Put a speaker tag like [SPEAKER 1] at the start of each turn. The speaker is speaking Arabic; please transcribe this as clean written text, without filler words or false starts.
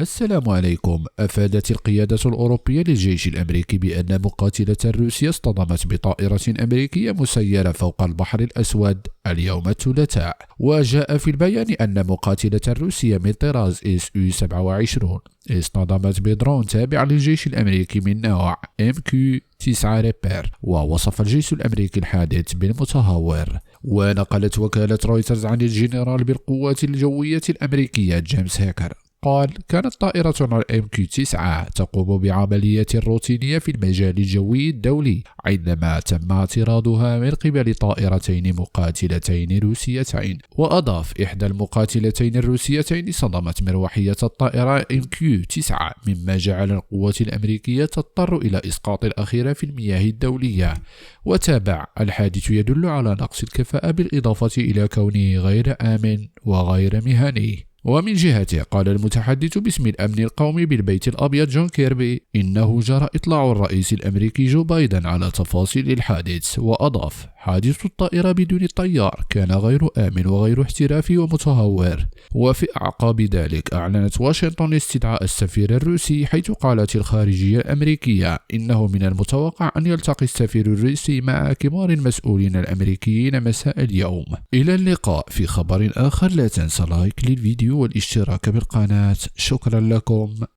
[SPEAKER 1] السلام عليكم. أفادت القيادة الأوروبية للجيش الأمريكي بأن مقاتلة روسيا اصطدمت بطائرة أمريكية مسيرة فوق البحر الأسود اليوم الثلاثاء. وجاء في البيان أن مقاتلة روسيا من طراز SU-27 اصطدمت بدرون تابع للجيش الأمريكي من نوع MQ-9 ريبير. ووصف الجيش الأمريكي الحادث بالمتهور. ونقلت وكالة رويترز عن الجنرال بالقوات الجوية الأمريكية جيمس هيكر قال: كانت طائرة MQ-9 تقوم بعملية روتينية في المجال الجوي الدولي عندما تم اعتراضها من قبل طائرتين مقاتلتين روسيتين. وأضاف: إحدى المقاتلتين الروسيتين صدمت مروحية الطائرة MQ-9 مما جعل القوات الأمريكية تضطر إلى إسقاط الأخيرة في المياه الدولية. وتابع: الحادث يدل على نقص الكفاءة بالإضافة إلى كونه غير آمن وغير مهني. ومن جهته قال المتحدث باسم الأمن القومي بالبيت الأبيض جون كيربي إنه جرى إطلاع الرئيس الأمريكي جو بايدن على تفاصيل الحادث. وأضاف: حادث الطائرة بدون الطيار كان غير آمن وغير احترافي ومتهور. وفي أعقاب ذلك أعلنت واشنطن استدعاء السفير الروسي، حيث قالت الخارجية الأمريكية إنه من المتوقع أن يلتقي السفير الروسي مع كبار المسؤولين الأمريكيين مساء اليوم. إلى اللقاء في خبر آخر. لا تنسى لايك للفيديو والاشتراك بالقناة. شكرا لكم.